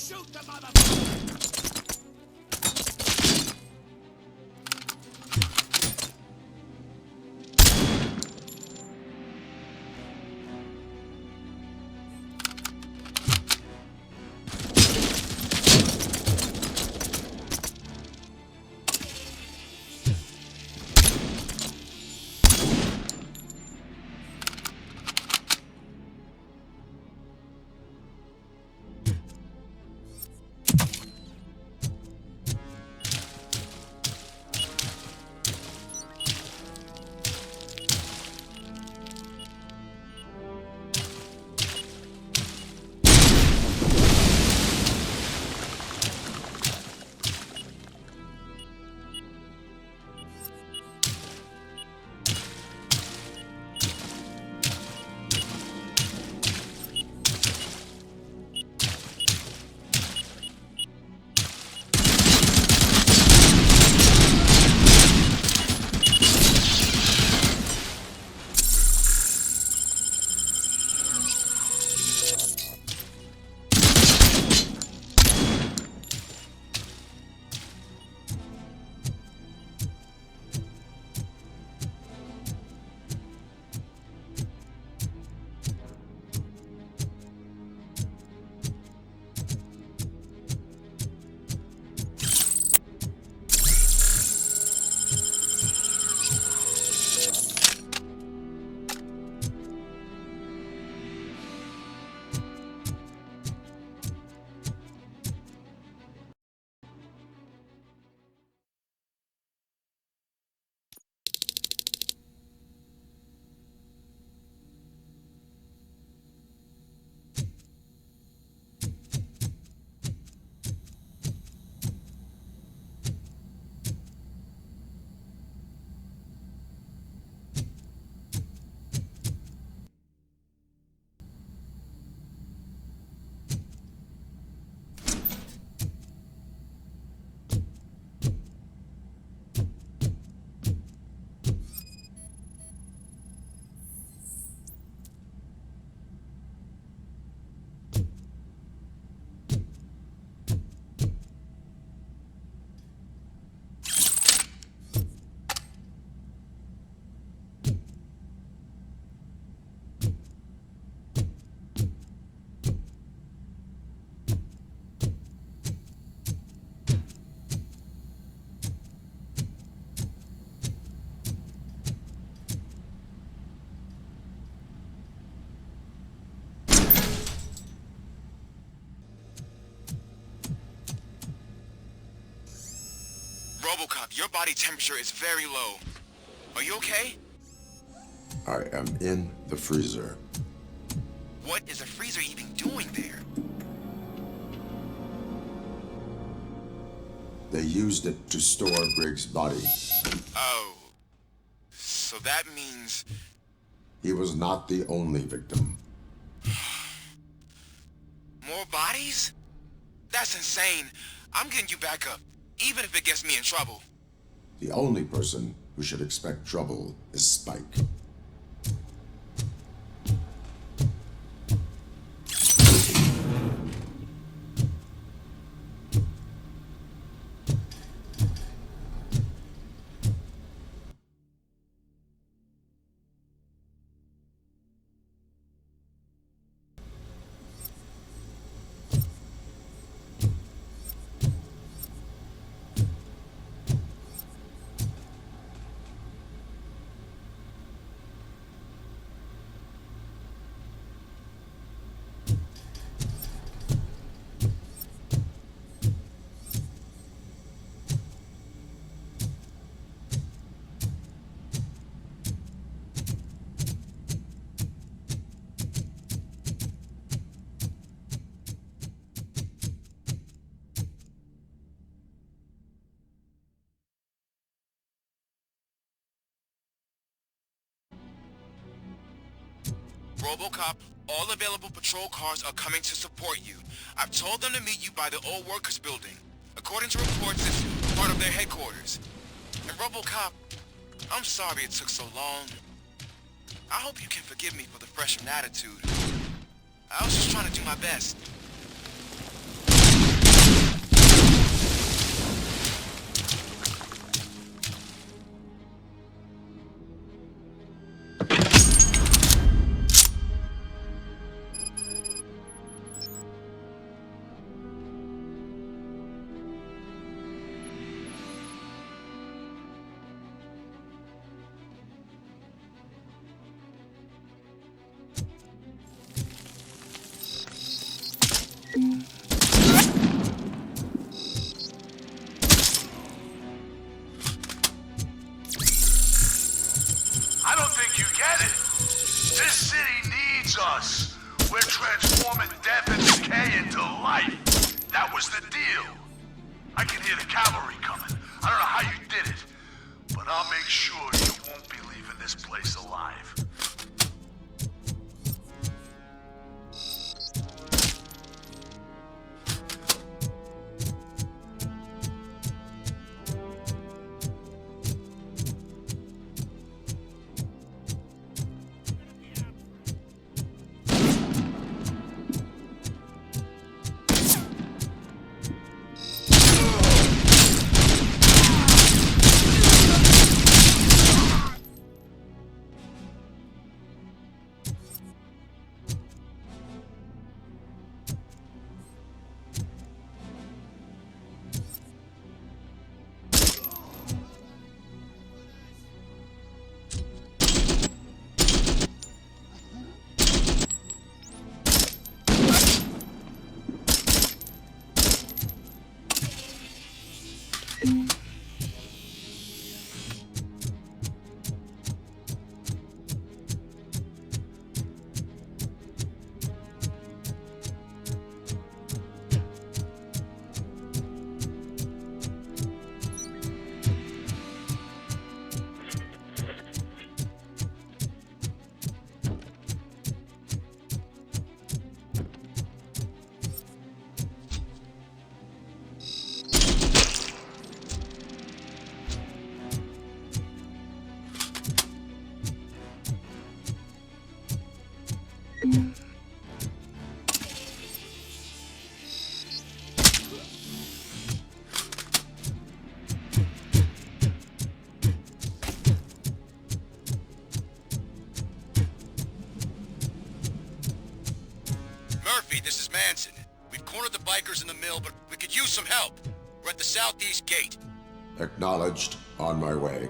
Shoot the motherfucker! RoboCop, your body temperature is very low. Are you okay? I am in the freezer. What is a freezer even doing there? They used it to store Briggs' body. Oh. So that means... He was not the only victim. More bodies? That's insane. I'm getting you back up, even if it gets me in trouble. The only person who should expect trouble is Spike. RoboCop, all available patrol cars are coming to support you. I've told them to meet you by the old workers building. According to reports, it's part of their headquarters. And RoboCop, I'm sorry it took so long. I hope you can forgive me for the freshman attitude. I was just trying to do my best. I don't think you get it. This city needs us. We're transforming death and decay into life. That was the deal. I can hear the cavalry coming. I don't know how you did it, but I'll make sure you won't be leaving this place alive. This is Manson. We've cornered the bikers in the mill, but we could use some help. We're at the southeast gate. Acknowledged. On my way.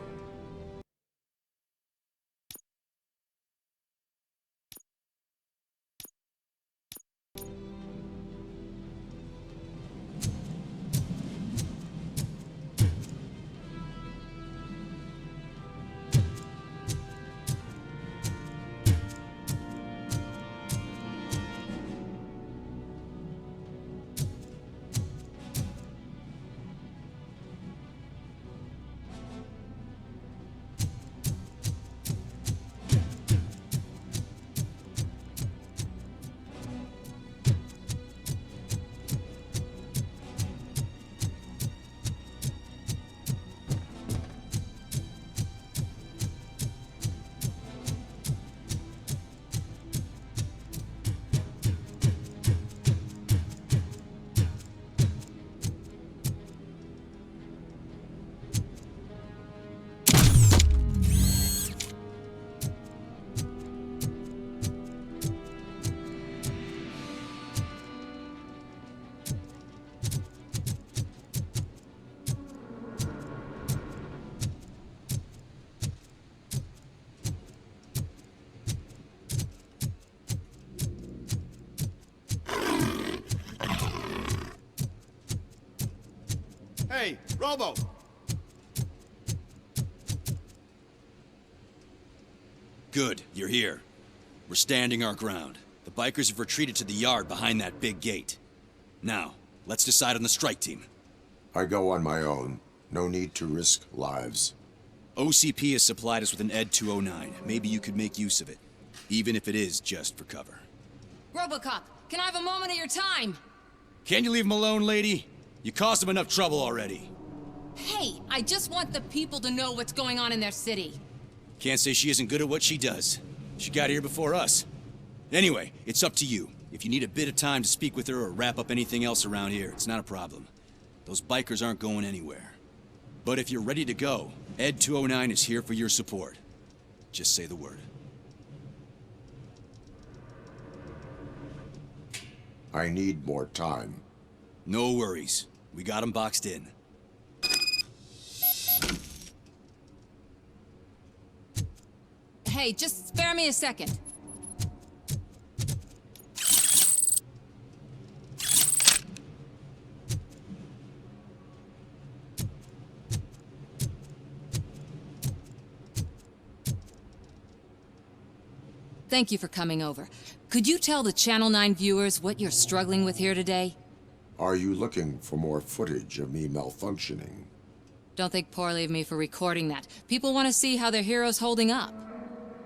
Hey, Robo! Good, you're here. We're standing our ground. The bikers have retreated to the yard behind that big gate. Now, let's decide on the strike team. I go on my own. No need to risk lives. OCP has supplied us with an ED 209. Maybe you could make use of it, even if it is just for cover. RoboCop, can I have a moment of your time? Can you leave him alone, lady? You caused him enough trouble already. Hey, I just want the people to know what's going on in their city. Can't say she isn't good at what she does. She got here before us. Anyway, it's up to you. If you need a bit of time to speak with her or wrap up anything else around here, it's not a problem. Those bikers aren't going anywhere. But if you're ready to go, ED 209 is here for your support. Just say the word. I need more time. No worries. We got them boxed in. Hey, just spare me a second. thank you for coming over. Could you tell the Channel 9 viewers what you're struggling with here today? Are you looking for more footage of me malfunctioning? Don't think poorly of me for recording that. People want to see how their hero's holding up.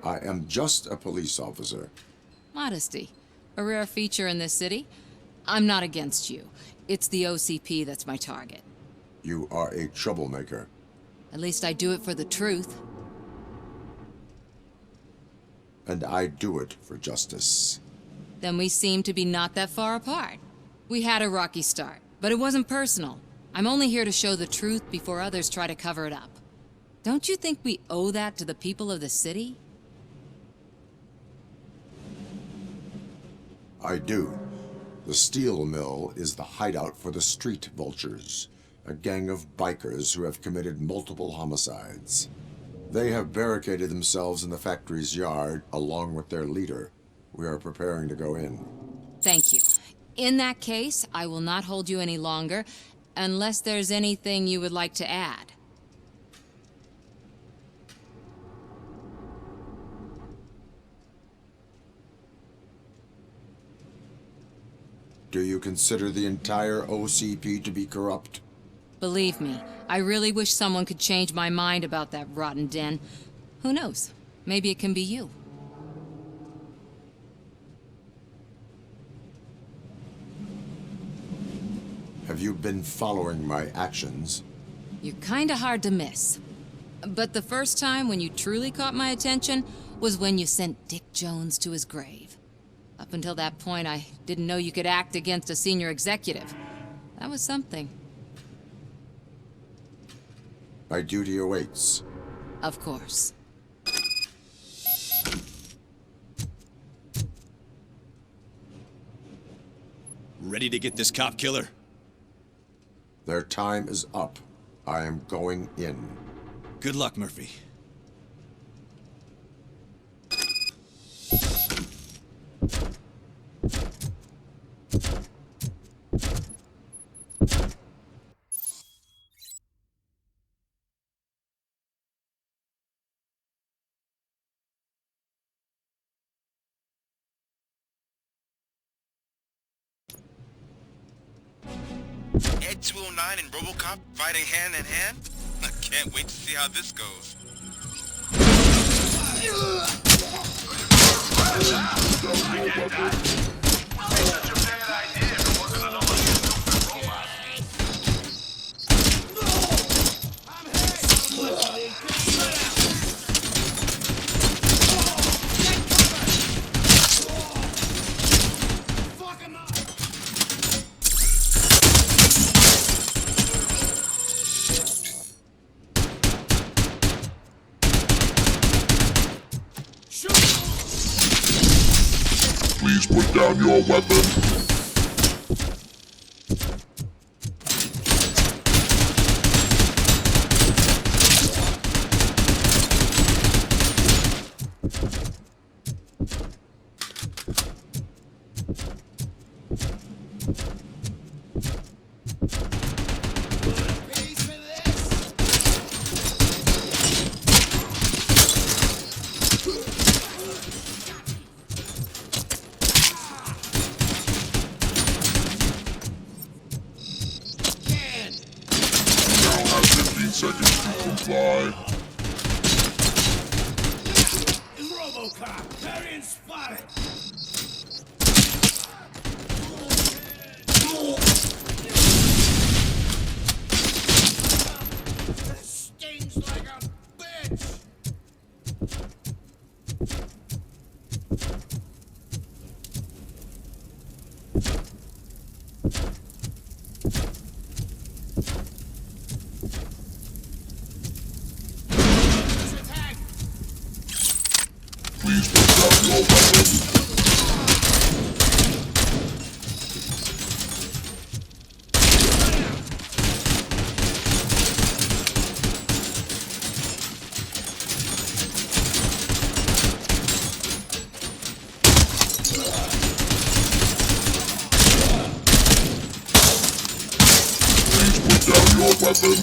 I am just a police officer. Modesty. A rare feature in this city. I'm not against you. It's the OCP that's my target. You are a troublemaker. At least I do it for the truth. And I do it for justice. Then we seem to be not that far apart. We had a rocky start, but it wasn't personal. I'm only here to show the truth before others try to cover it up. Don't you think we owe that to the people of the city? I do. The steel mill is the hideout for the street vultures, a gang of bikers who have committed multiple homicides. They have barricaded themselves in the factory's yard, along with their leader. We are preparing to go in. Thank you. In that case, I will not hold you any longer, unless there's anything you would like to add. Do you consider the entire OCP to be corrupt? Believe me, I really wish someone could change my mind about that rotten den. Who knows? Maybe it can be you. Have you been following my actions? You're kinda hard to miss. But the first time when you truly caught my attention was when you sent Dick Jones to his grave. Up until that point, I didn't know you could act against a senior executive. That was something. My duty awaits. Of course. Ready to get this cop killer? Their time is up. I am going in. Good luck, Murphy. Ed 209 and RoboCop fighting hand in hand? I can't wait to see how this goes. I get that. It's such a bad idea if it wasn't another stupid robot. Fuck him up! Please put down your weapon. Seconds to comply. RoboCop, variant spotted. This stings like a bitch. Please put down your weapon. Please put down your weapon.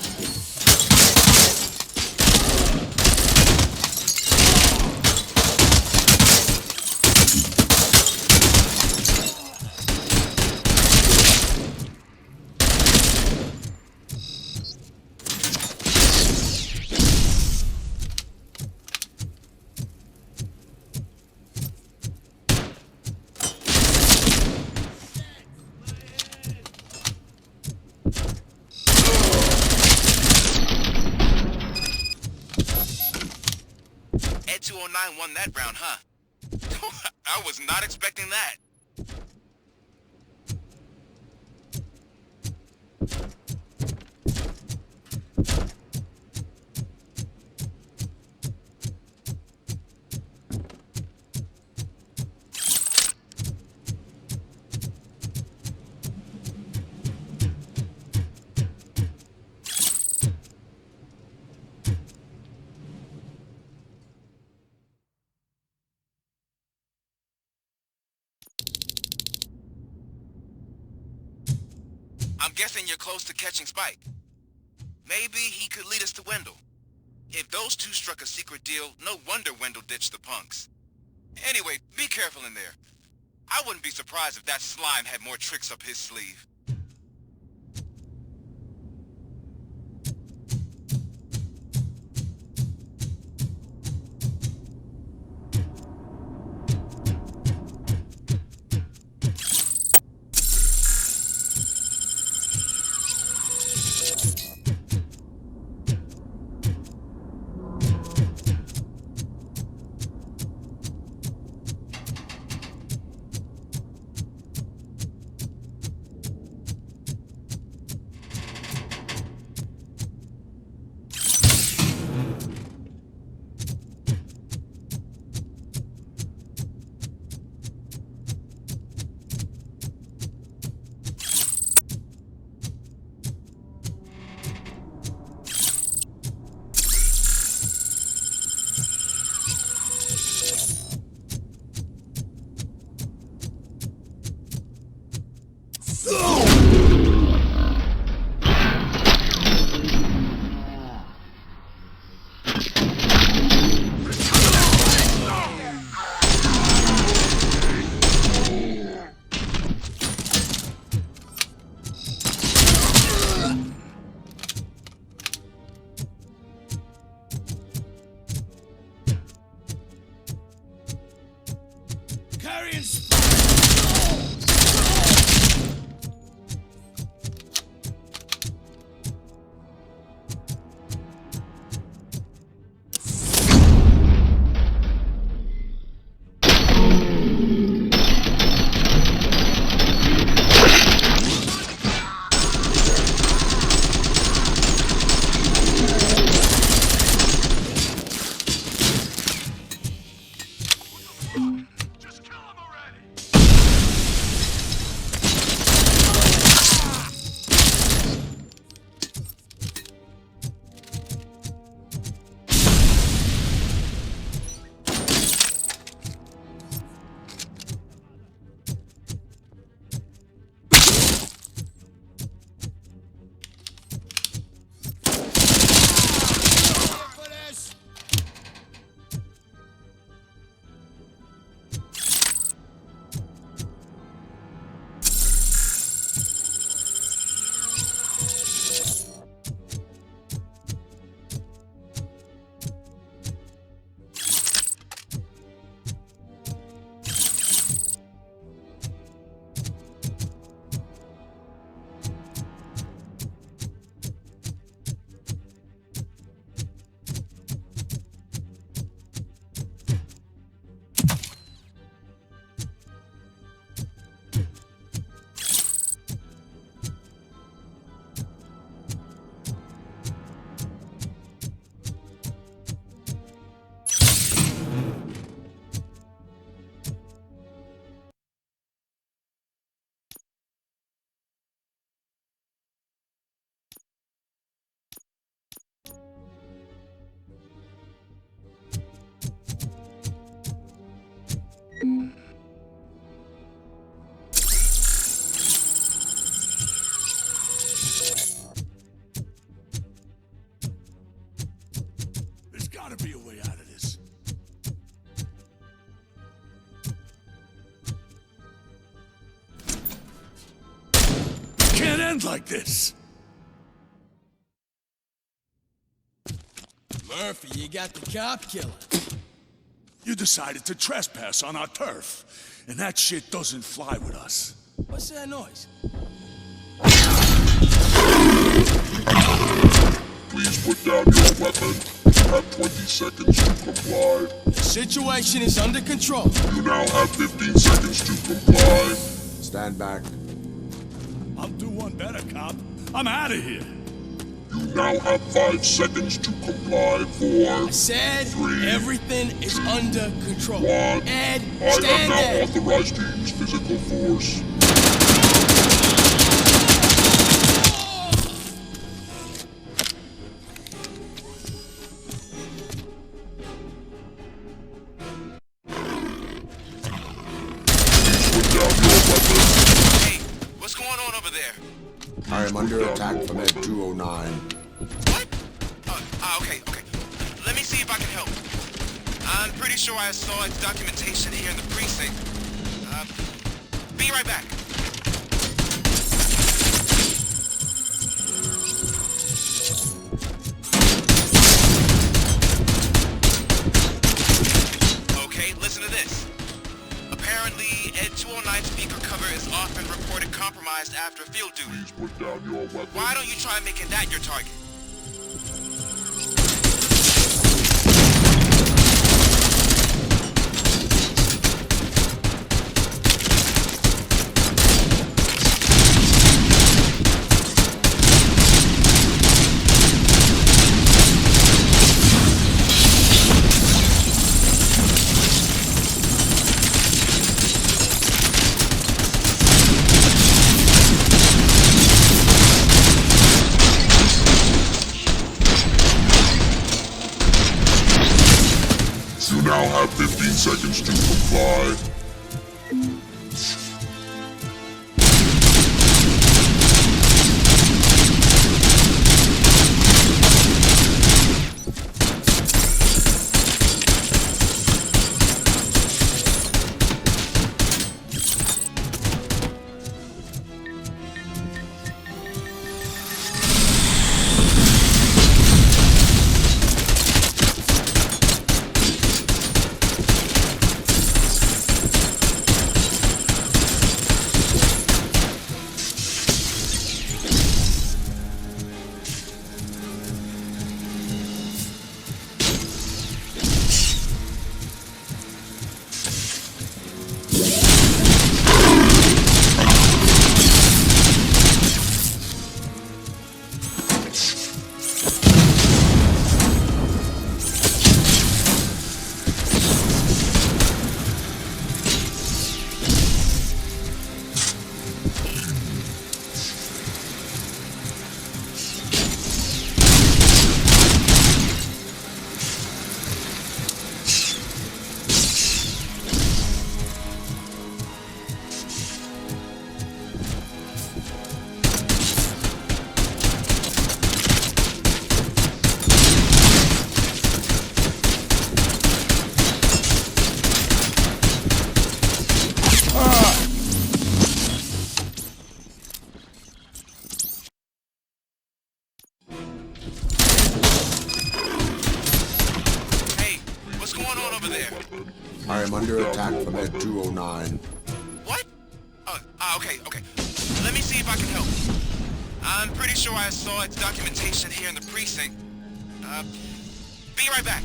209 won that round, huh? I was not expecting that. I'm guessing you're close to catching Spike. Maybe he could lead us to Wendell. If those two struck a secret deal, no wonder Wendell ditched the punks. Anyway, be careful in there. I wouldn't be surprised if that slime had more tricks up his sleeve. gotta be a way out of this. It can't end like this. Murphy, you got the cop killer. You decided to trespass on our turf, and that shit doesn't fly with us. What's that noise? Please put down your weapon. have 20 seconds to comply. Situation is under control. You now have 15 seconds to comply. Stand back. I'll do one better, cop. I'm out of here. You now have 5 seconds to comply. 4, I said 3, everything is under control. 1. Ed, I am stand now there. authorized to use physical force. Please put down your weapon. Hey, what's going on over there? I am under attack from Ed 209. What? Okay. Let me see if I can help. I'm pretty sure I saw its documentation here in the precinct. Be right back. Okay, listen to this. Apparently, Ed 209's speaker cover is often reported compromised after field duty. Please put down your weapon. Why don't you try making that your target? You now have 15 seconds to comply. I am under attack from Ed 209. What? Okay. Let me see if I can help. I'm pretty sure I saw its documentation here in the precinct. Be right back.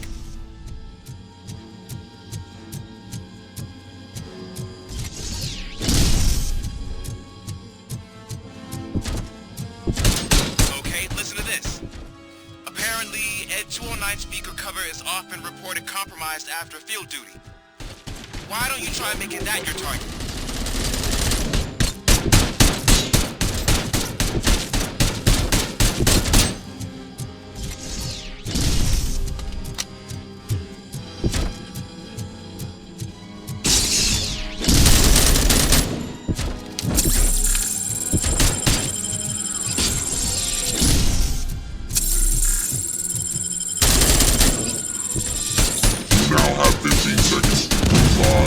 Okay, listen to this. Apparently, Ed 209 speaker cover is often reported compromised after field duty. Why don't you try making that your target? You now have 15 seconds to comply.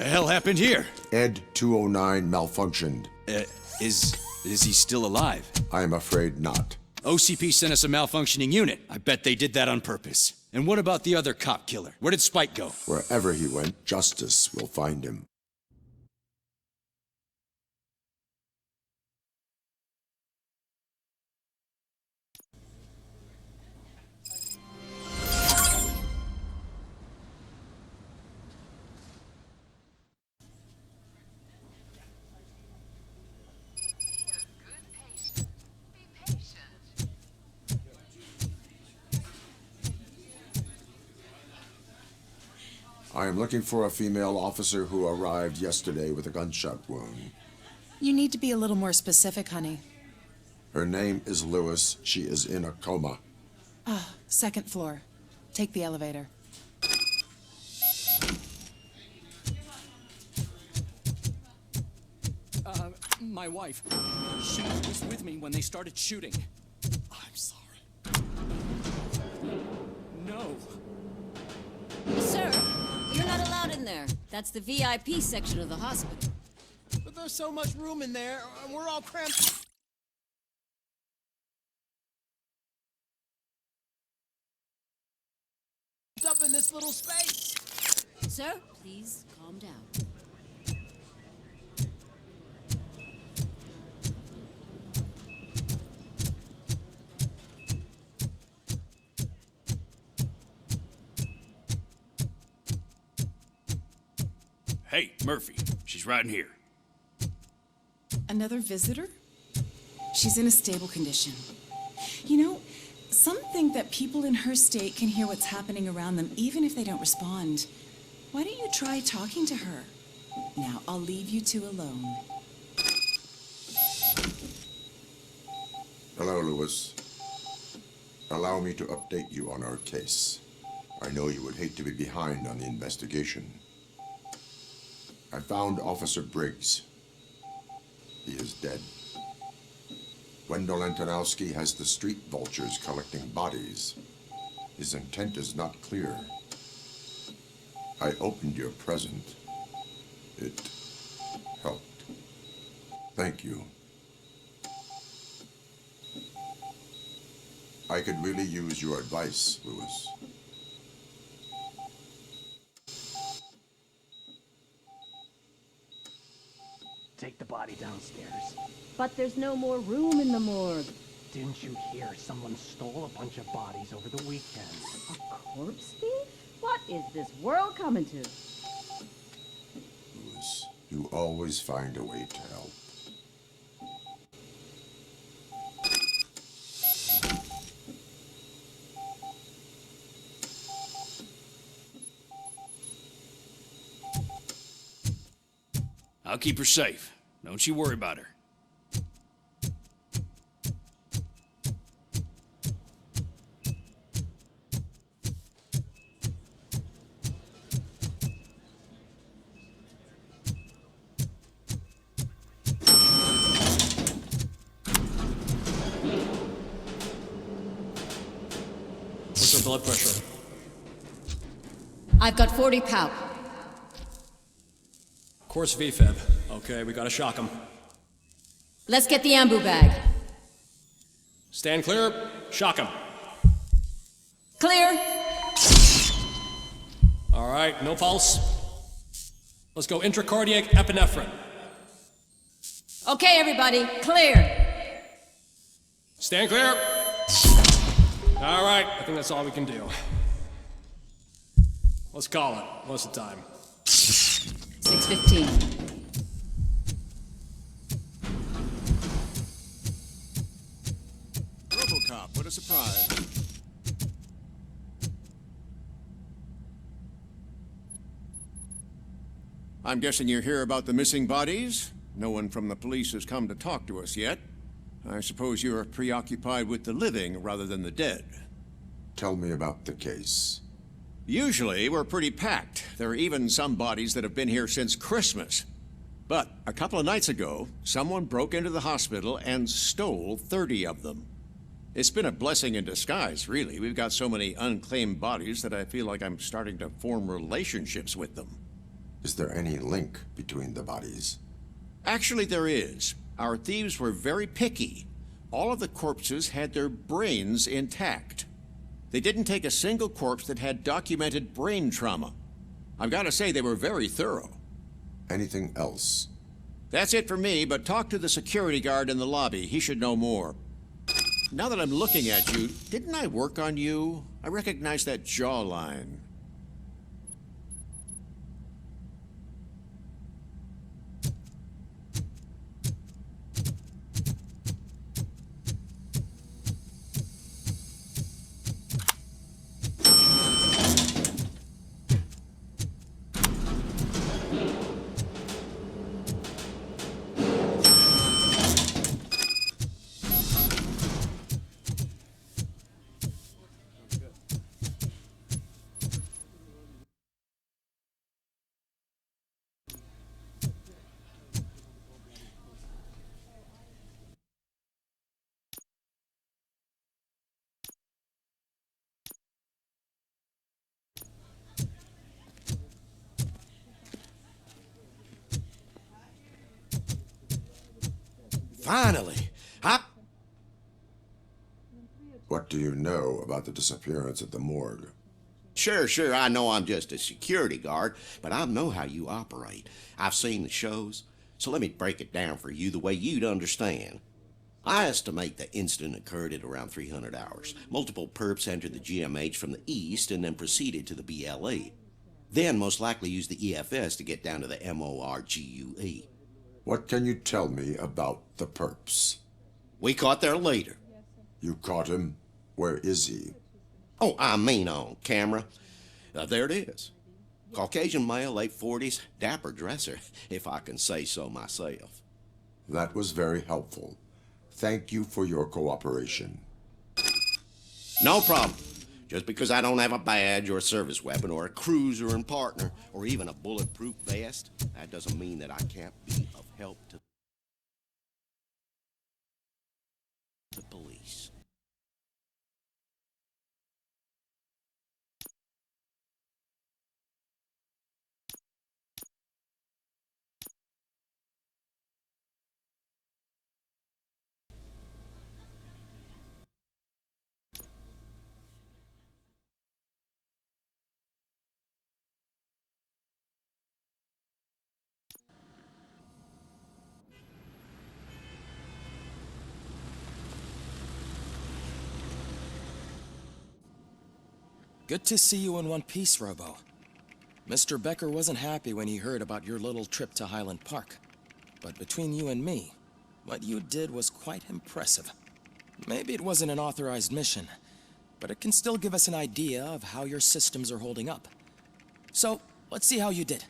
The hell happened here? Ed 209 malfunctioned. Is he still alive? I am afraid not. OCP sent us a malfunctioning unit. I bet they did that on purpose. And what about the other cop killer? Where did Spike go? Wherever he went, justice will find him. I am looking for a female officer who arrived yesterday with a gunshot wound. You need to be a little more specific, honey. Her name is Lewis. She is in a coma. Ah, second floor. Take the elevator. My wife. She was with me when they started shooting. I'm sorry. No. Sir, you're not allowed in there. That's the VIP section of the hospital. But there's so much room in there, and we're all cramped up in this little space. Sir, please calm down. Hey, Murphy. She's right in here. Another visitor? She's in a stable condition. You know, some think that people in her state can hear what's happening around them even if they don't respond. Why don't you try talking to her? Now, I'll leave you two alone. Hello, Lewis. Allow me to update you on our case. I know you would hate to be behind on the investigation. I found Officer Briggs. He is dead. Wendell Antonowski has the street vultures collecting bodies. His intent is not clear. I opened your present. It helped. Thank you. I could really use your advice, Lewis. Take the body downstairs. But there's no more room in the morgue. Didn't you hear someone stole a bunch of bodies over the weekend? A corpse thief? What is this world coming to? Lewis, you always find a way to help. I'll keep her safe. Don't you worry about her. What's her blood pressure? I've got 40 pout. Course VFib. Okay, we gotta shock him. Let's get the ambu bag. Stand clear. Shock him. Clear. All right, no pulse. Let's go intracardiac epinephrine. Okay, everybody, clear. Stand clear. All right, I think that's all we can do. Let's call it. What's the time? 6:15. RoboCop, what a surprise. I'm guessing you're here about the missing bodies? No one from the police has come to talk to us yet. I suppose you're preoccupied with the living rather than the dead. Tell me about the case. Usually, we're pretty packed. There are even some bodies that have been here since Christmas. But a couple of nights ago, someone broke into the hospital and stole 30 of them. It's been a blessing in disguise, really. We've got so many unclaimed bodies that I feel like I'm starting to form relationships with them. Is there any link between the bodies? Actually, there is. Our thieves were very picky. All of the corpses had their brains intact. They didn't take a single corpse that had documented brain trauma. I've got to say, they were very thorough. Anything else? That's it for me, but talk to the security guard in the lobby. He should know more. Now that I'm looking at you, didn't I work on you? I recognize that jawline. Finally! What do you know about the disappearance at the morgue? Sure, I know I'm just a security guard, but I know how you operate. I've seen the shows, so let me break it down for you the way you'd understand. I estimate the incident occurred at around 300 hours. Multiple perps entered the GMH from the east and then proceeded to the BLE. Then most likely used the EFS to get down to the MORGUE. What can you tell me about the perps? We caught their leader. You caught him? Where is he? Oh, I mean on camera. There it is. Caucasian male, late 40s, dapper dresser, if I can say so myself. That was very helpful. Thank you for your cooperation. No problem. Just because I don't have a badge or a service weapon or a cruiser and partner or even a bulletproof vest, that doesn't mean that I can't be of help to the police. Good to see you in one piece, Robo. Mr. Becker wasn't happy when he heard about your little trip to Highland Park. But between you and me, what you did was quite impressive. Maybe it wasn't an authorized mission, but it can still give us an idea of how your systems are holding up. So, let's see how you did.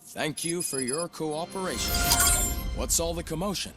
Thank you for your cooperation. What's all the commotion?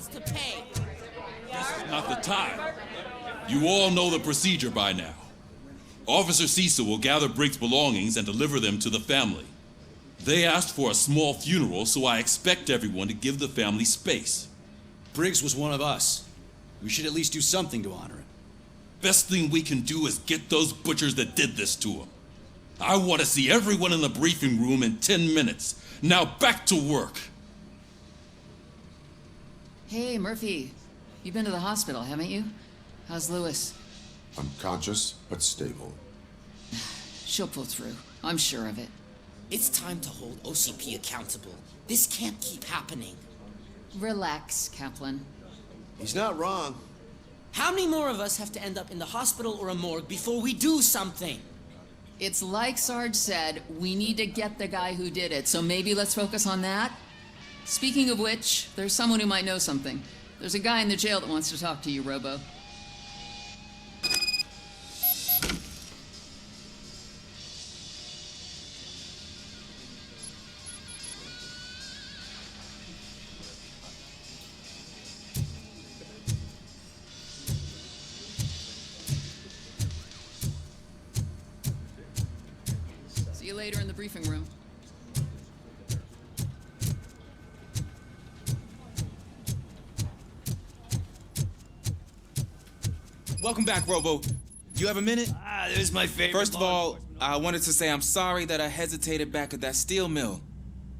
needs to pay. This is not the time. You all know the procedure by now. Officer Cecil will gather Briggs' belongings and deliver them to the family. They asked for a small funeral, so I expect everyone to give the family space. Briggs was one of us. We should at least do something to honor him. Best thing we can do is get those butchers that did this to him. I want to see everyone in the briefing room in 10 minutes. Now back to work. Hey, Murphy. You've been to the hospital, haven't you? How's Lewis? Unconscious, but stable. She'll pull through. I'm sure of it. It's time to hold OCP accountable. This can't keep happening. Relax, Kaplan. He's not wrong. How many more of us have to end up in the hospital or a morgue before we do something? It's like Sarge said, we need to get the guy who did it, so maybe let's focus on that? Speaking of which, there's someone who might know something. There's a guy in the jail that wants to talk to you, Robo. See you later in the briefing room. Welcome back, Robo. You have a minute? This is my favorite. First of all, I wanted to say I'm sorry that I hesitated back at that steel mill.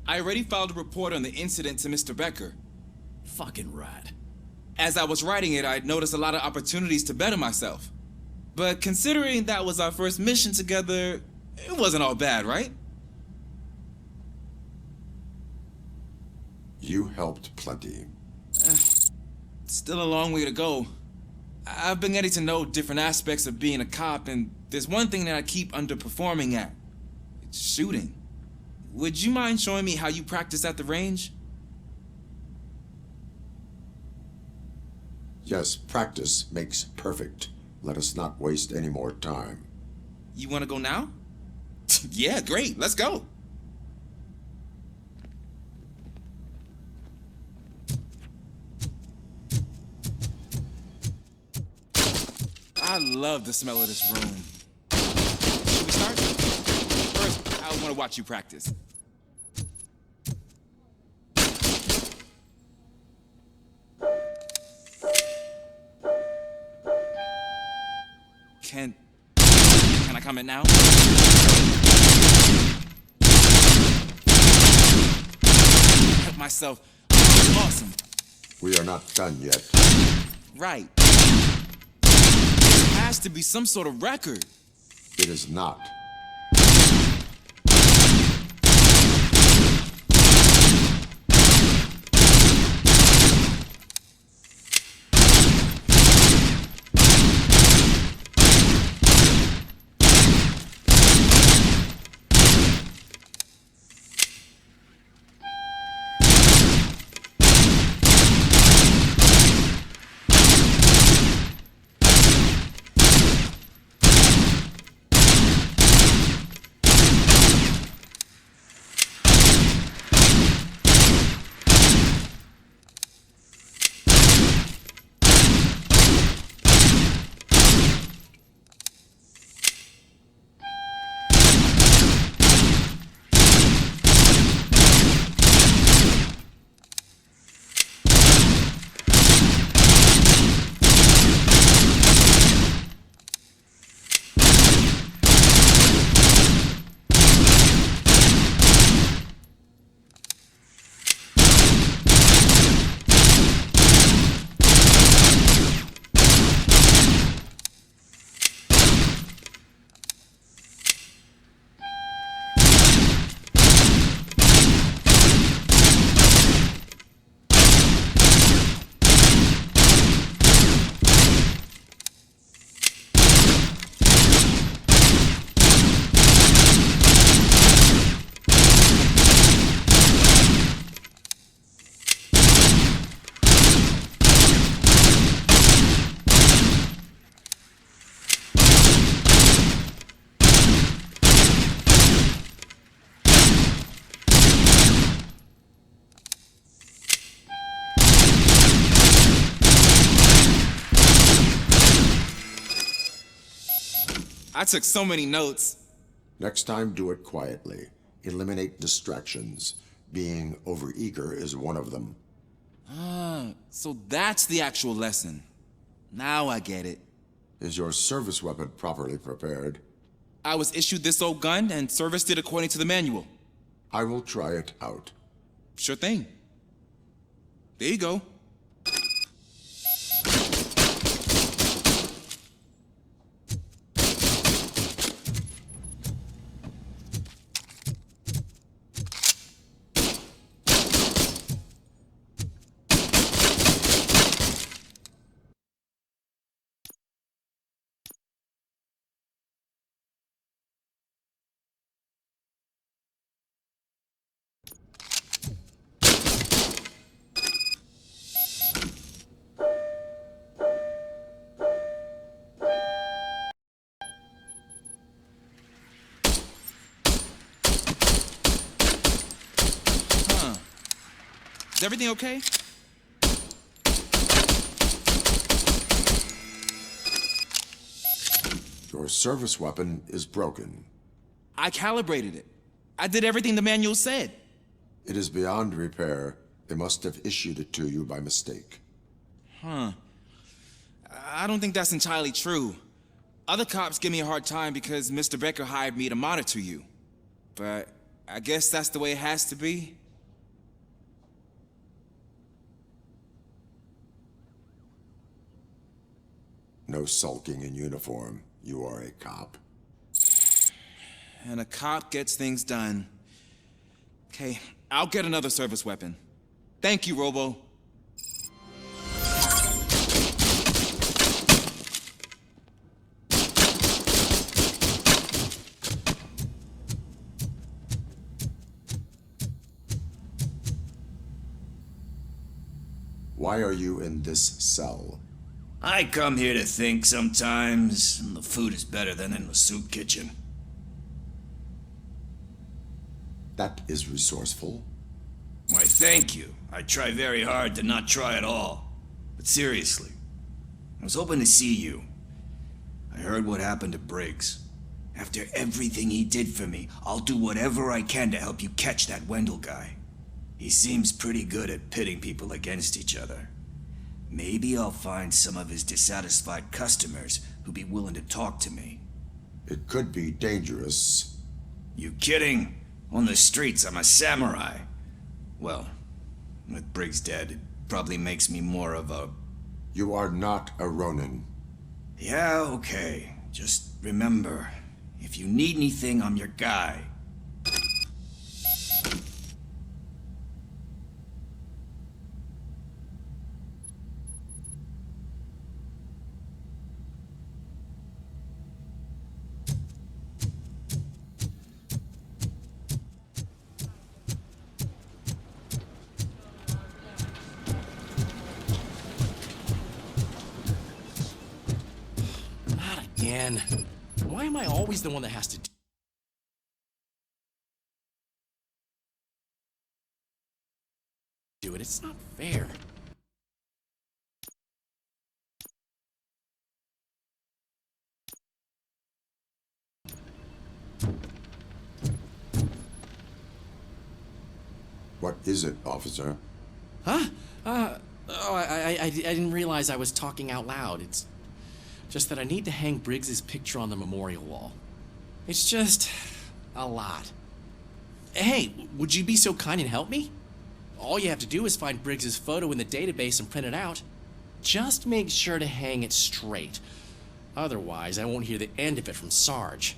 I already filed a report on the incident to Mr. Becker. Fucking rad. As I was writing it, I noticed a lot of opportunities to better myself. But considering that was our first mission together, it wasn't all bad, right? You helped plenty. Still a long way to go. I've been getting to know different aspects of being a cop, and there's one thing that I keep underperforming at. It's shooting. Would you mind showing me how you practice at the range? Yes, practice makes perfect. Let us not waste any more time. You want to go now? Yeah, great. Let's go. I love the smell of this room. Should we start? First, I want to watch you practice. Can I comment now? Help myself. Awesome. We are not done yet. Right. There has to be some sort of record. It is not. I took so many notes. Next time, do it quietly. Eliminate distractions. Being overeager is one of them. Ah, so that's the actual lesson. Now I get it. Is your service weapon properly prepared? I was issued this old gun and serviced it according to the manual. I will try it out. Sure thing. There you go. Is everything okay? Your service weapon is broken. I calibrated it. I did everything the manual said. It is beyond repair. They must have issued it to you by mistake. Huh. I don't think that's entirely true. Other cops give me a hard time because Mr. Becker hired me to monitor you. But I guess that's the way it has to be. No sulking in uniform. You are a cop. And a cop gets things done. Okay, I'll get another service weapon. Thank you, Robo. Why are you in this cell? I come here to think sometimes, and the food is better than in the soup kitchen. That is resourceful. Why, thank you. I try very hard to not try at all. But seriously, I was hoping to see you. I heard what happened to Briggs. After everything he did for me, I'll do whatever I can to help you catch that Wendell guy. He seems pretty good at pitting people against each other. Maybe I'll find some of his dissatisfied customers who'd be willing to talk to me. It could be dangerous. You kidding? On the streets, I'm a samurai. Well, with Briggs dead, it probably makes me more of a... You are not a Ronin. Yeah, okay. Just remember, if you need anything, I'm your guy. Man, why am I always the one that has to do it? It's not fair. What is it, officer? Huh? I didn't realize I was talking out loud. It's just that I need to hang Briggs's picture on the memorial wall. It's just a lot. Hey, would you be so kind and help me? All you have to do is find Briggs's photo in the database and print it out. Just make sure to hang it straight. Otherwise, I won't hear the end of it from Sarge.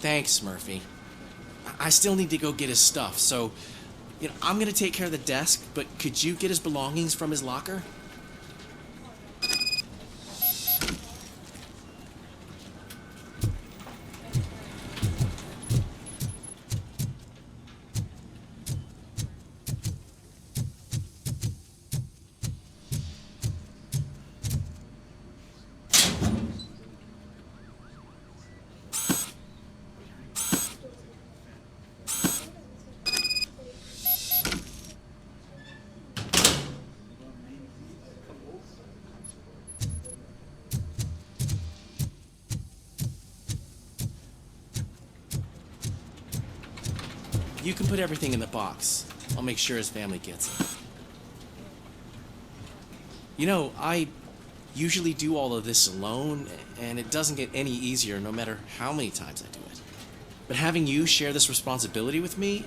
Thanks, Murphy. I still need to go get his stuff, so, I'm gonna take care of the desk, but could you get his belongings from his locker? You can put everything in the box. I'll make sure his family gets it. I usually do all of this alone, and it doesn't get any easier no matter how many times I do it. But having you share this responsibility with me,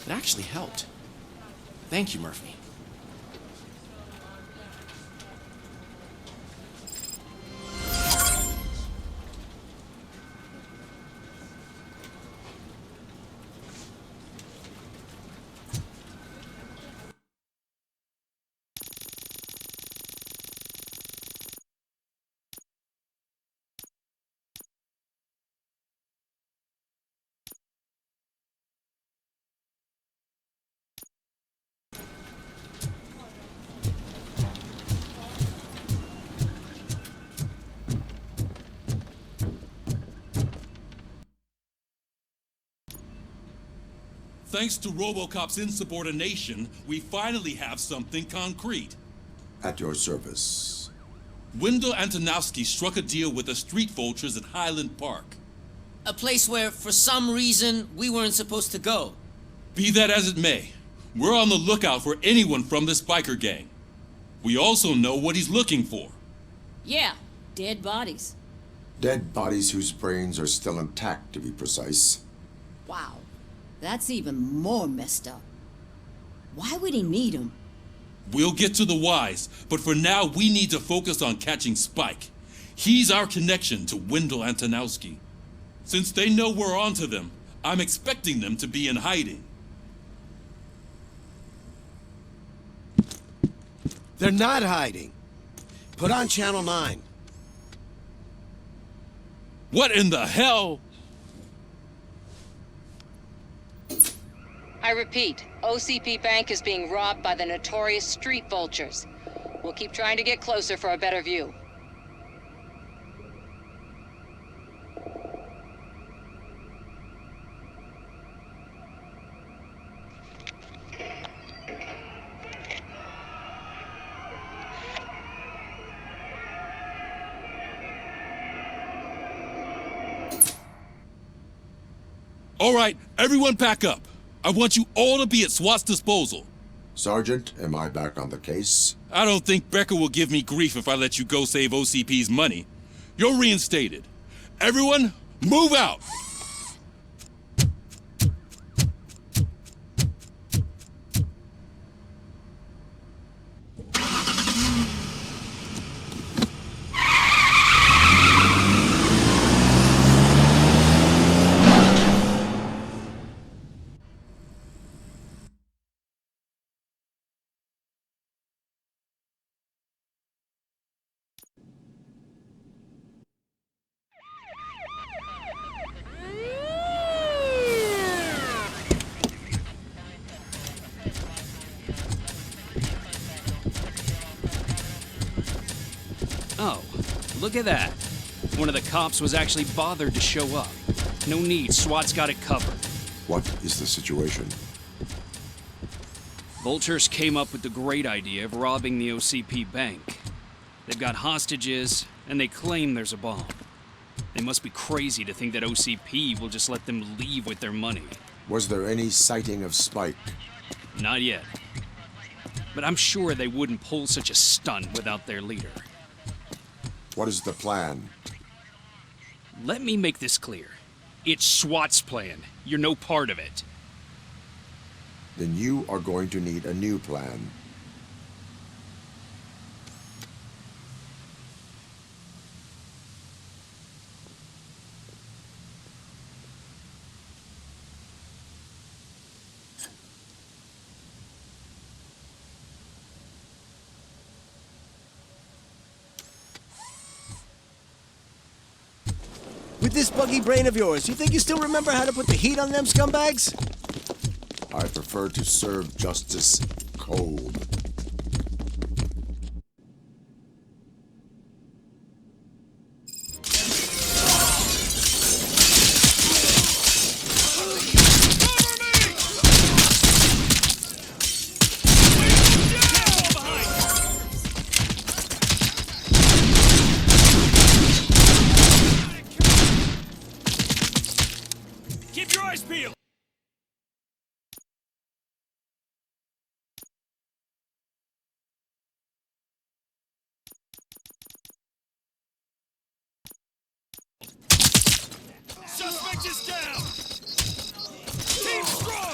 it actually helped. Thank you, Murphy. Thanks to RoboCop's insubordination, we finally have something concrete. At your service. Wendell Antonowski struck a deal with the street vultures at Highland Park. A place where, for some reason, we weren't supposed to go. Be that as it may, we're on the lookout for anyone from this biker gang. We also know what he's looking for. Yeah, dead bodies. Dead bodies whose brains are still intact, to be precise. Wow, that's even more messed up. Why would he need them? We'll get to the whys, but for now we need to focus on catching Spike. He's our connection to Wendell Antonowski. Since they know we're onto them, I'm expecting them to be in hiding. They're not hiding. Put on Channel 9. What in the hell? I repeat, OCP Bank is being robbed by the notorious street vultures. We'll keep trying to get closer for a better view. All right, everyone pack up. I want you all to be at SWAT's disposal. Sergeant, am I back on the case? I don't think Becker will give me grief if I let you go save OCP's money. You're reinstated. Everyone, move out! Oh, look at that. One of the cops was actually bothered to show up. No need, SWAT's got it covered. What is the situation? Vultures came up with the great idea of robbing the OCP bank. They've got hostages, and they claim there's a bomb. They must be crazy to think that OCP will just let them leave with their money. Was there any sighting of Spike? Not yet. But I'm sure they wouldn't pull such a stunt without their leader. What is the plan? Let me make this clear. It's SWAT's plan. You're no part of it. Then you are going to need a new plan. With this buggy brain of yours, you think you still remember how to put the heat on them scumbags? I prefer to serve justice cold. Keep your eyes peeled! Suspect is down! Team strong!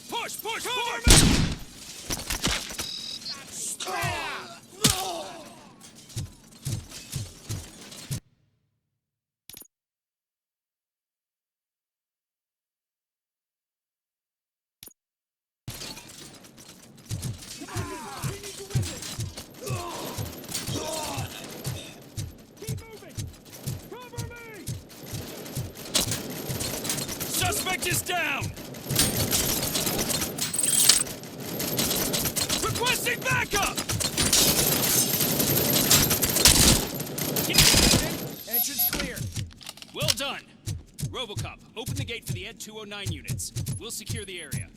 Push, push, push! Suspect is down! Requesting backup! Entrance clear. Well done. RoboCop, open the gate for the Ed 209 units. We'll secure the area.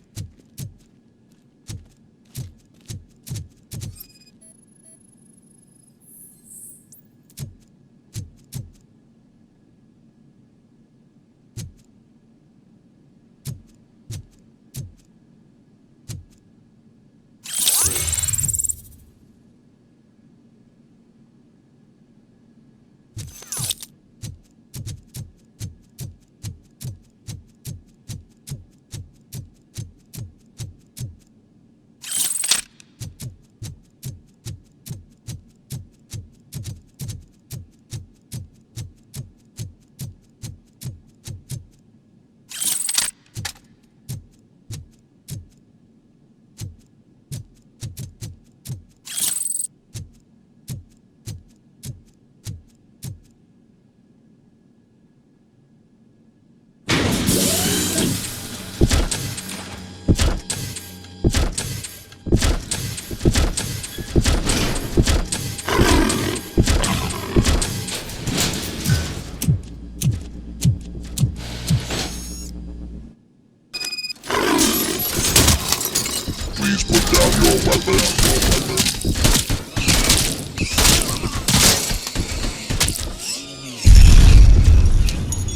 Please put down your weapon.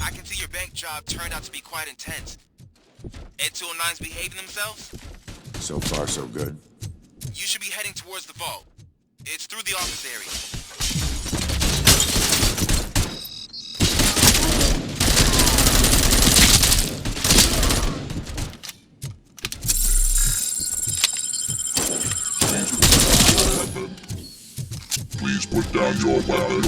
I can see your bank job turned out to be quite intense. Ed 209's behaving themselves? So far, so good. You should be heading towards the vault. It's through the office area. Please put down your weapon.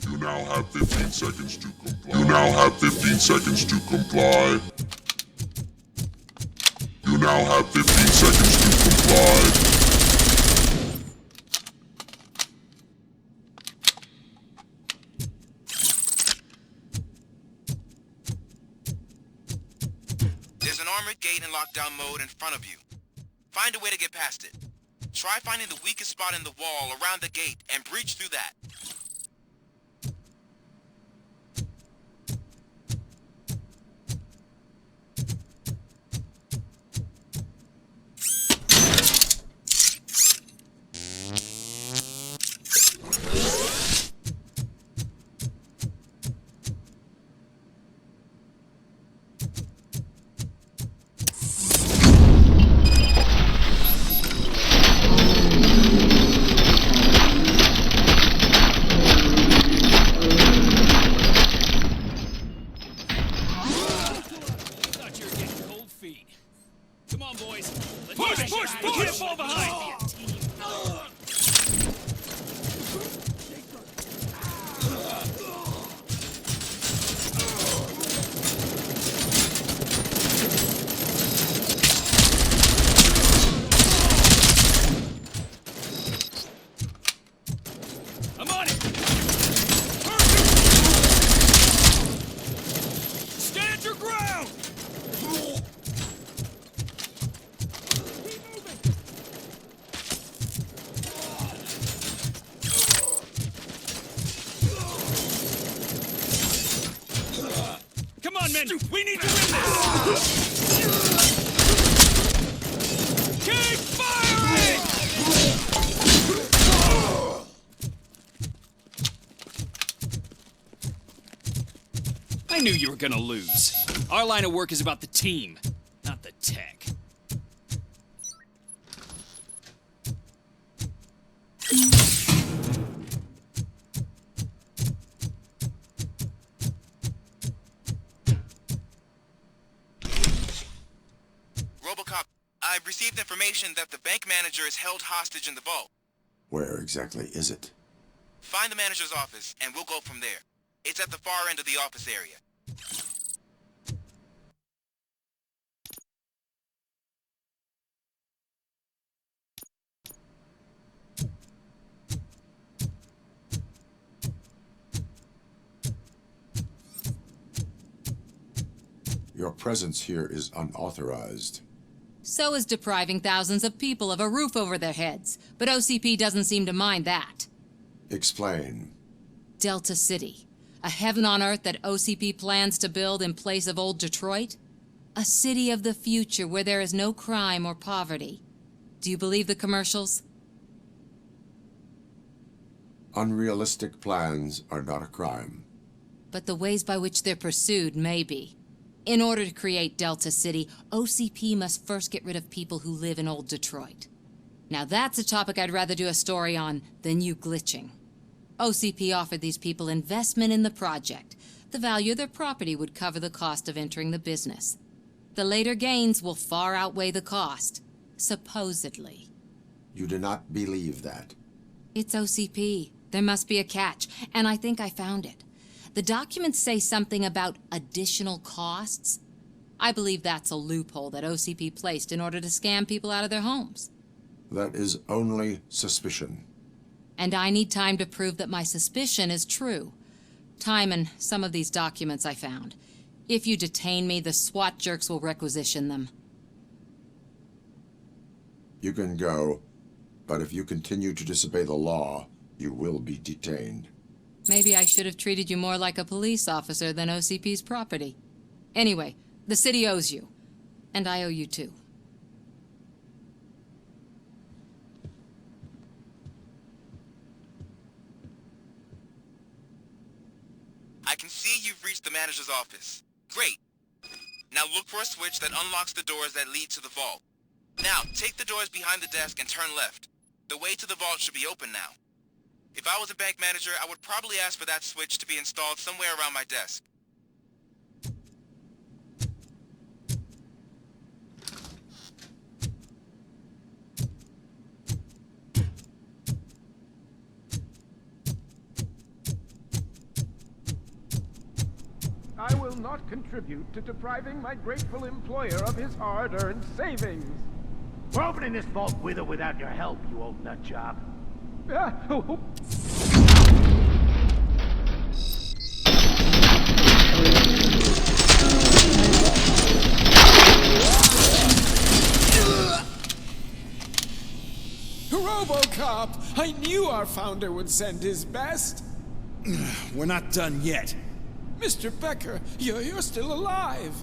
You now have 15 seconds to comply. You now have 15 seconds to comply. You now have 15 seconds to comply. There's an armored gate in lockdown mode in front of you. Find a way to get past it. Try finding the weakest spot in the wall around the gate and breach through that. free. Come on, boys. Let's Push, go. push, We push! can't fall behind. I'm on it. Stand your ground. Come on, men! We need to win this! Keep firing! I knew you were gonna lose. Our line of work is about the team, not the tech. RoboCop, I've received information that the bank manager is held hostage in the vault. Where exactly is it? Find the manager's office, and we'll go from there. It's at the far end of the office area. Your presence here is unauthorized. So is depriving thousands of people of a roof over their heads. But OCP doesn't seem to mind that. Explain. Delta City. A heaven on earth that OCP plans to build in place of old Detroit? A city of the future where there is no crime or poverty. Do you believe the commercials? Unrealistic plans are not a crime. But the ways by which they're pursued may be. In order to create Delta City, OCP must first get rid of people who live in old Detroit. Now that's a topic I'd rather do a story on than you glitching. OCP offered these people investment in the project. The value of their property would cover the cost of entering the business. The later gains will far outweigh the cost, supposedly. You do not believe that. It's OCP. There must be a catch, and I think I found it. The documents say something about additional costs. I believe that's a loophole that OCP placed in order to scam people out of their homes. That is only suspicion. And I need time to prove that my suspicion is true. Time and some of these documents I found. If you detain me, the SWAT jerks will requisition them. You can go, but if you continue to disobey the law, you will be detained. Maybe I should have treated you more like a police officer than OCP's property. Anyway, the city owes you. And I owe you too. I can see you've reached the manager's office. Great. Now look for a switch that unlocks the doors that lead to the vault. Now, take the doors behind the desk and turn left. The way to the vault should be open now. If I was a bank manager, I would probably ask for that switch to be installed somewhere around my desk. I will not contribute to depriving my grateful employer of his hard-earned savings. We're opening this vault with or without your help, you old nut job. RoboCop! I knew our founder would send his best. We're not done yet. Mr. Becker, you're still alive.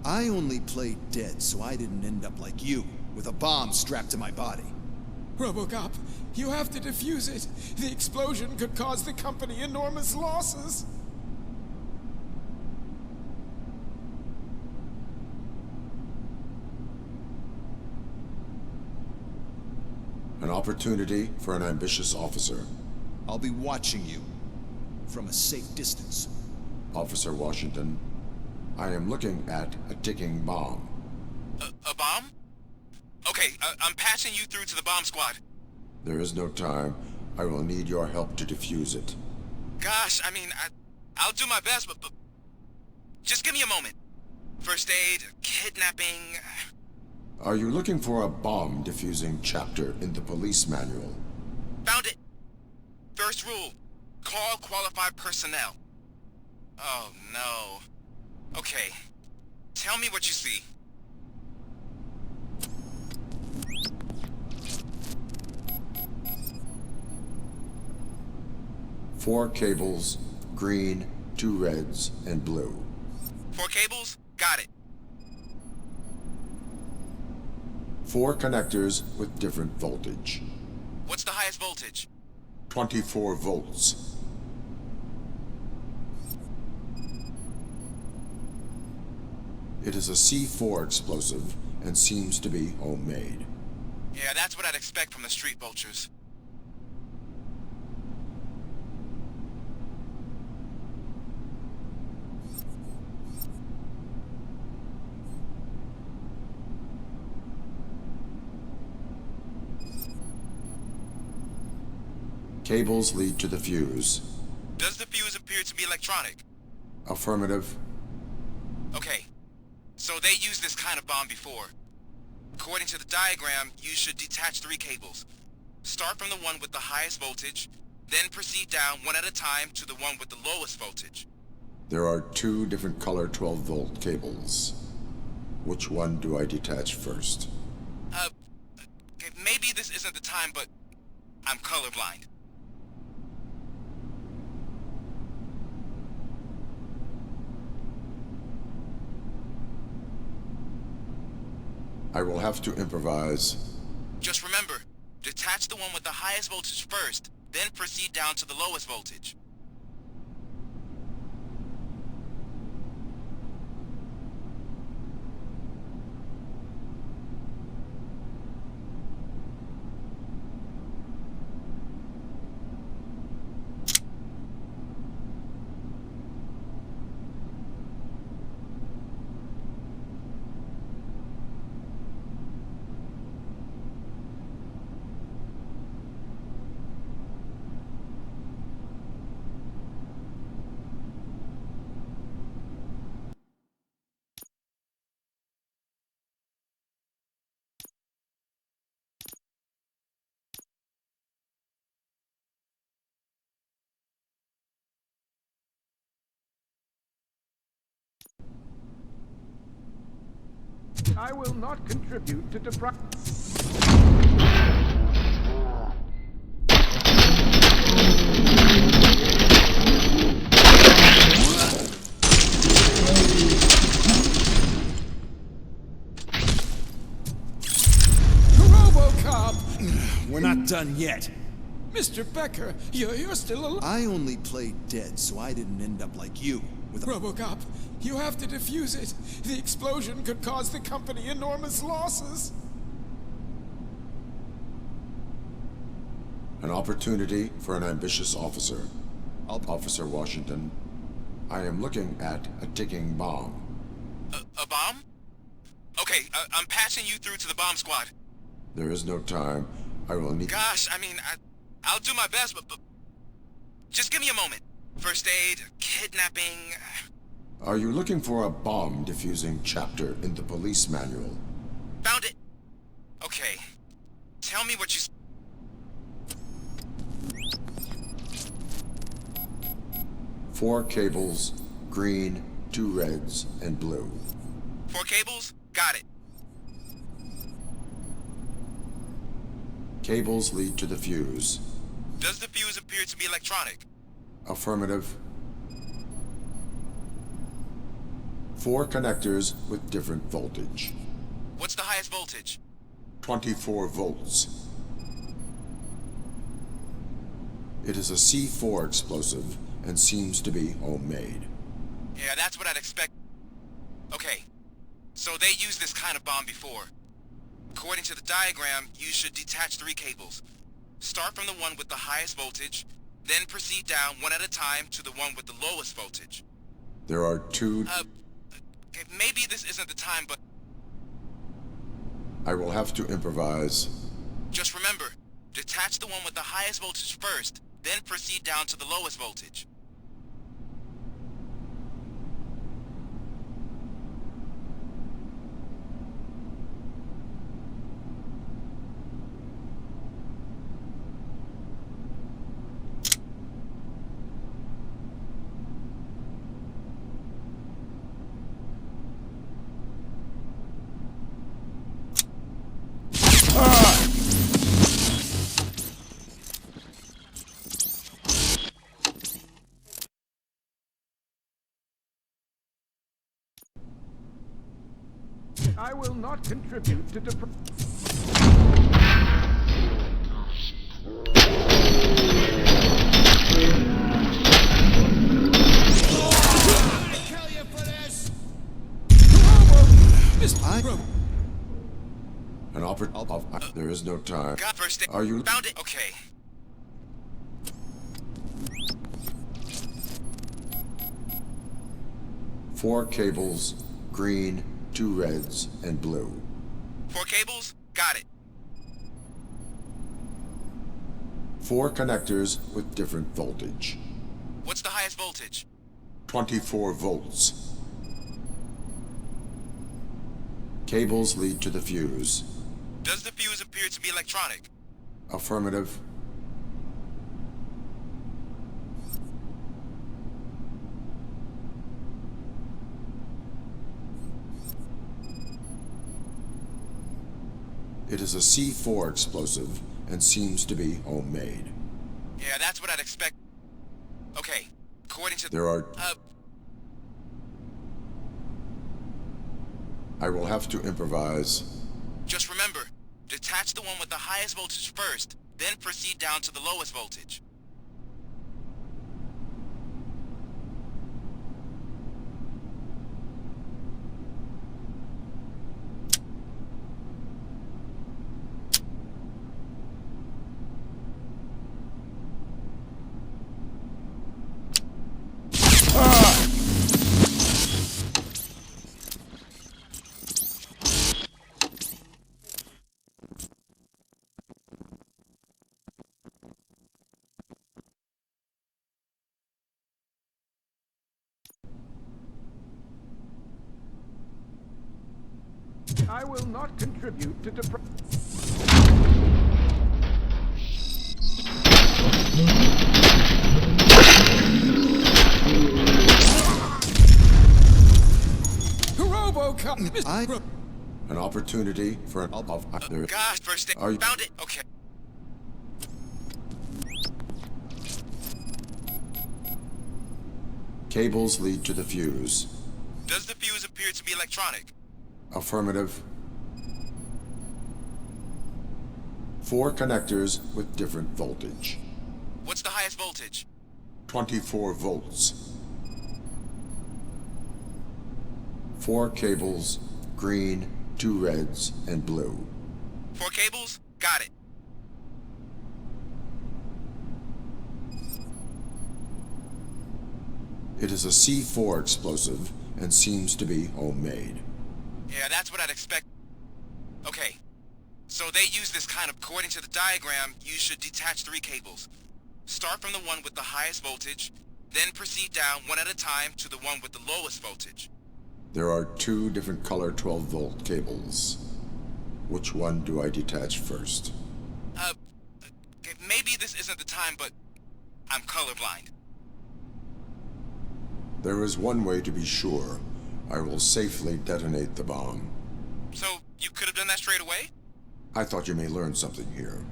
I only played dead so I didn't end up like you, with a bomb strapped to my body. RoboCop, you have to defuse it. The explosion could cause the company enormous losses. An opportunity for an ambitious officer. I'll be watching you from a safe distance. Officer Washington, I am looking at a ticking bomb. A bomb? Okay, I'm passing you through to the bomb squad. There is no time. I will need your help to defuse it. Gosh, I mean, I'll do my best, but just give me a moment. First aid, kidnapping... Are you looking for a bomb defusing chapter in the police manual? Found it. First rule, call qualified personnel. Oh, no. Okay, tell me what you see. Four cables, green, 2 reds, and blue. 4 cables? Got it. 4 connectors with different voltage. What's the highest voltage? 24 volts. It is a C4 explosive and seems to be homemade. Yeah, that's what I'd expect from the street vultures. Cables lead to the fuse. Does the fuse appear to be electronic? Affirmative. Okay, so they used this kind of bomb before. According to the diagram, you should detach 3 cables. Start from the one with the highest voltage, then proceed down one at a time to the one with the lowest voltage. There are 2 different color 12-volt cables. Which one do I detach first? Okay, maybe this isn't the time, but I'm colorblind. I will have to improvise. Just remember, detach the one with the highest voltage first, then proceed down to the lowest voltage. I will not contribute to deprive... RoboCop! We're not done yet. Mr. Becker, you're still alive. I only played dead, so I didn't end up like you. With RoboCop, you have to defuse it. The explosion could cause the company enormous losses. An opportunity for an ambitious officer. Officer Washington, I am looking at a ticking bomb. A bomb? Okay, I'm passing you through to the bomb squad. There is no time. I will need... Gosh, I mean, I'll do my best, but just give me a moment. First aid, kidnapping... Are you looking for a bomb defusing chapter in the police manual? Found it. Okay, tell me what you... 4 cables, green, 2 reds, and blue. 4 cables? Got it. Cables lead to the fuse. Does the fuse appear to be electronic? Affirmative. 4 connectors with different voltage. What's the highest voltage? 24 volts. It is a C4 explosive and seems to be homemade. Yeah, that's what I'd expect. Okay, so they used this kind of bomb before. According to the diagram, you should detach 3 cables. Start from the one with the highest voltage, then proceed down one at a time to the one with the lowest voltage. There are 2... Okay, maybe this isn't the time, but I will have to improvise. Just remember, detach the one with the highest voltage first, then proceed down to the lowest voltage. I will not contribute to An opportunity. There is no time. Got first aid. Are you? Found it. Okay. Four cables, green, 2 reds, and blue. 4 cables? Got it. 4 connectors with different voltage. What's the highest voltage? 24 volts. Cables lead to the fuse. Does the fuse appear to be electronic? Affirmative. It is a C4 explosive and seems to be homemade. Yeah, that's what I'd expect. Okay, according to There are... I will have to improvise. Just remember, detach the one with the highest voltage first, then proceed down to the lowest voltage. I will not contribute to RoboCop. An opportunity for an Gosh, first aid. Are you... Found it. Okay. Cables lead to the fuse. Does the fuse appear to be electronic? Affirmative. 4 connectors with different voltage. What's the highest voltage? 24 volts. 4 cables, green, 2 reds, and blue. 4 cables? Got it. It is a C4 explosive and seems to be homemade. Yeah, that's what I'd expect. Okay. So they use this kind of... According to the diagram, you should detach 3 cables. Start from the one with the highest voltage, then proceed down one at a time to the one with the lowest voltage. There are 2 different color 12-volt cables. Which one do I detach first? Maybe this isn't the time, but I'm colorblind. There is one way to be sure. I will safely detonate the bomb. So, you could have done that straight away? I thought you may learn something here.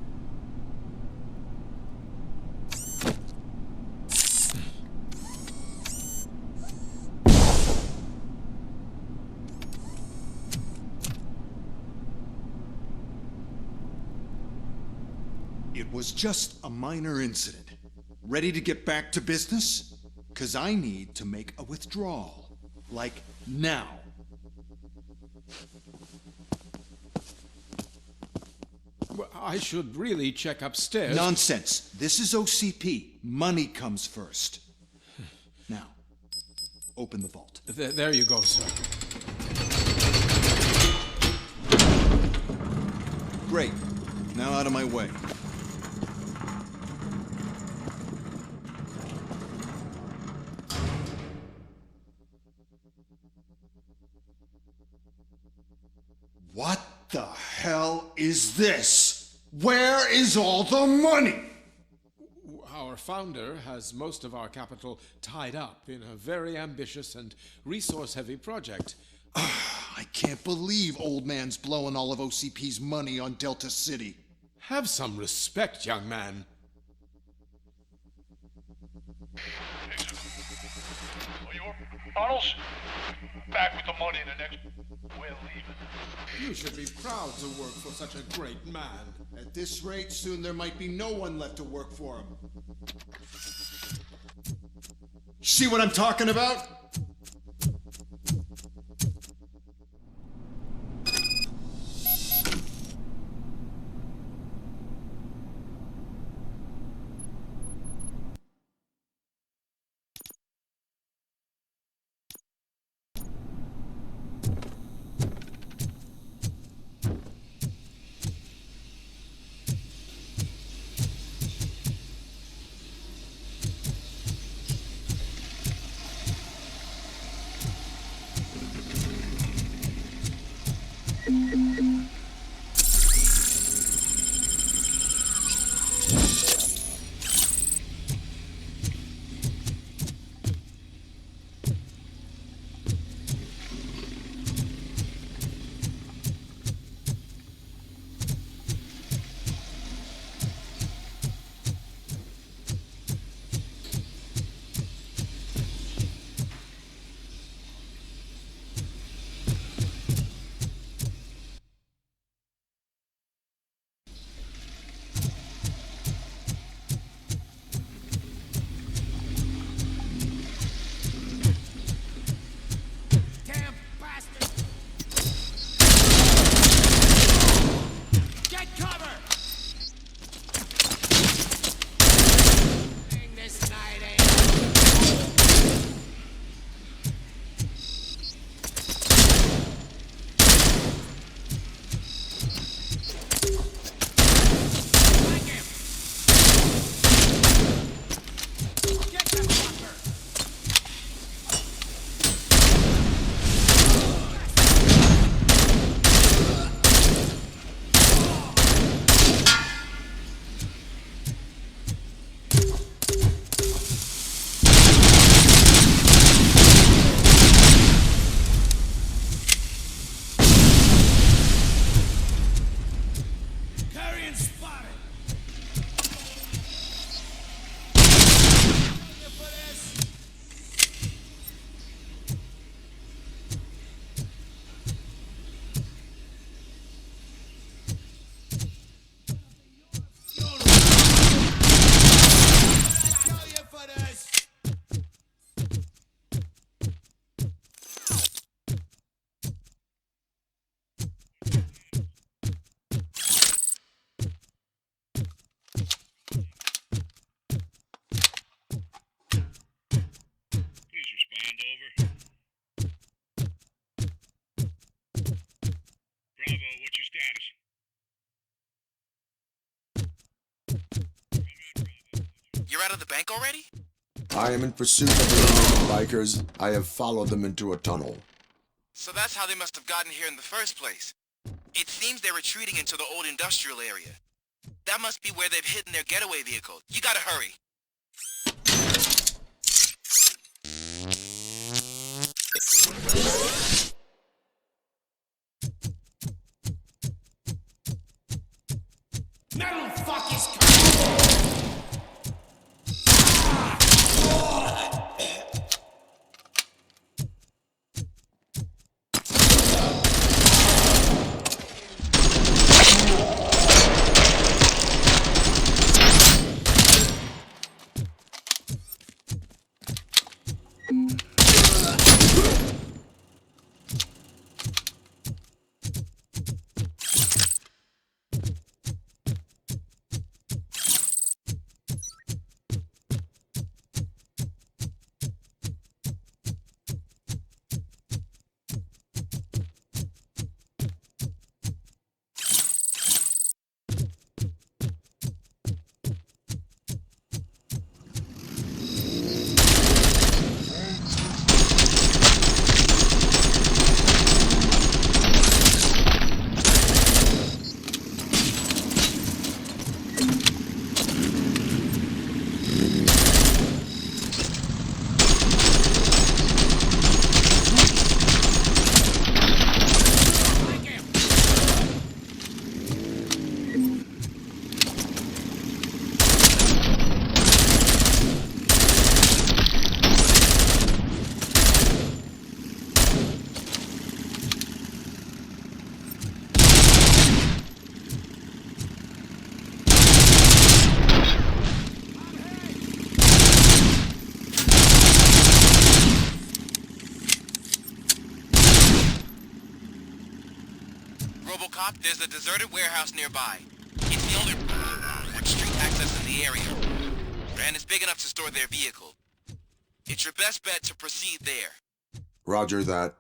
It was just a minor incident. Ready to get back to business? 'Cause I need to make a withdrawal. Like, now. Well, I should really check upstairs. Nonsense. This is OCP. Money comes first. Now, open the vault. There you go, sir. Great. Now out of my way. What the hell is this? Where is all the money? Our founder has most of our capital tied up in a very ambitious and resource-heavy project. I can't believe old man's blowing all of OCP's money on Delta City. Have some respect, young man. Bottles? Back with the money in the next... We're leaving. You should be proud to work for such a great man. At this rate, soon there might be no one left to work for him. See what I'm talking about? You're out of the bank already? I am in pursuit of the remaining bikers. I have followed them into a tunnel. So that's how they must have gotten here in the first place. It seems they're retreating into the old industrial area. That must be where they've hidden their getaway vehicle. You gotta hurry. Metal fuck is coming! RoboCop, there's a deserted warehouse nearby. It's the only with street access in the area, and it's big enough to store their vehicle. It's your best bet to proceed there. Roger that.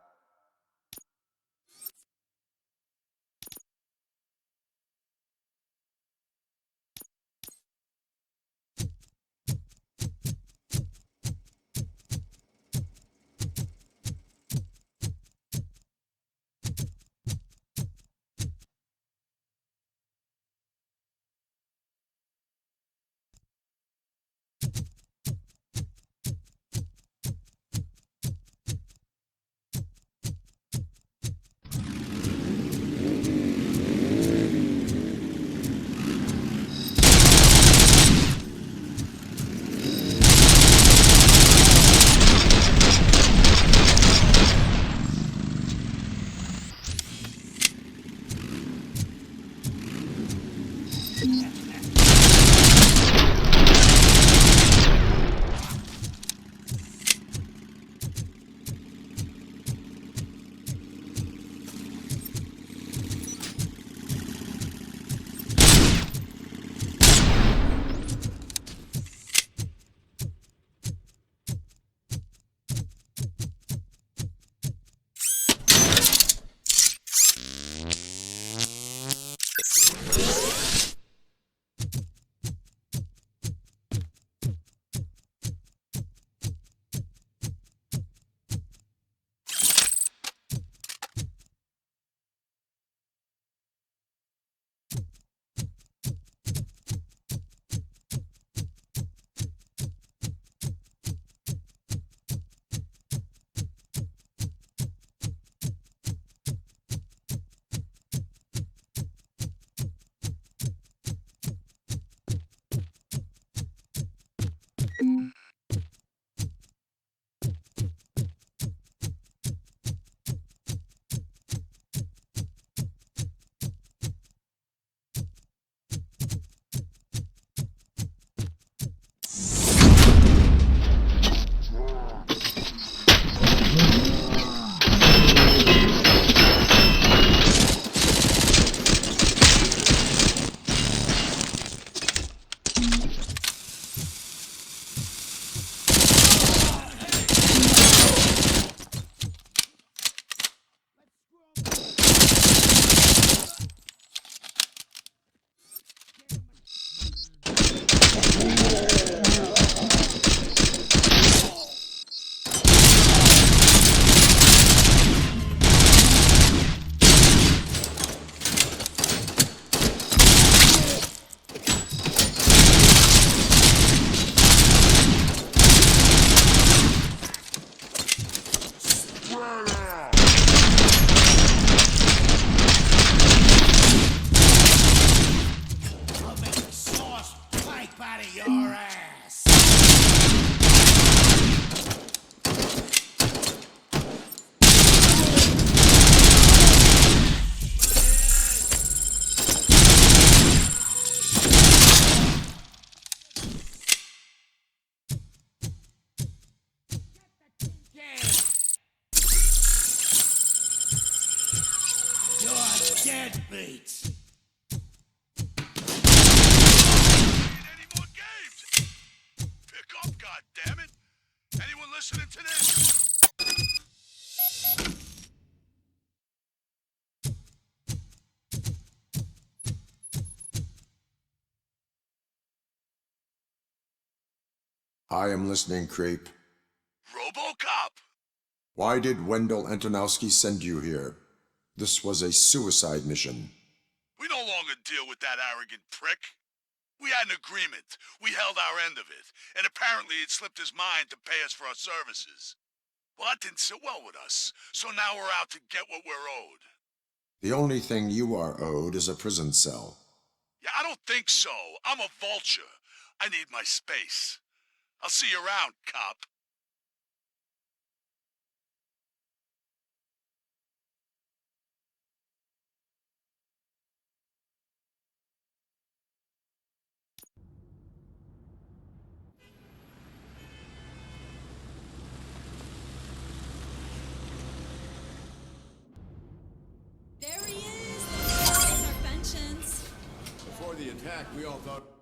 Deadbeats! Any more games? Pick up, goddammit! Anyone listening to this? I am listening, creep. RoboCop! Why did Wendell Antonowski send you here? This was a suicide mission. We no longer deal with that arrogant prick. We had an agreement. We held our end of it. And apparently it slipped his mind to pay us for our services. Well, that didn't sit well with us. So now we're out to get what we're owed. The only thing you are owed is a prison cell. Yeah, I don't think so. I'm a vulture. I need my space. I'll see you around, cop. There he is! before the attack, we all thought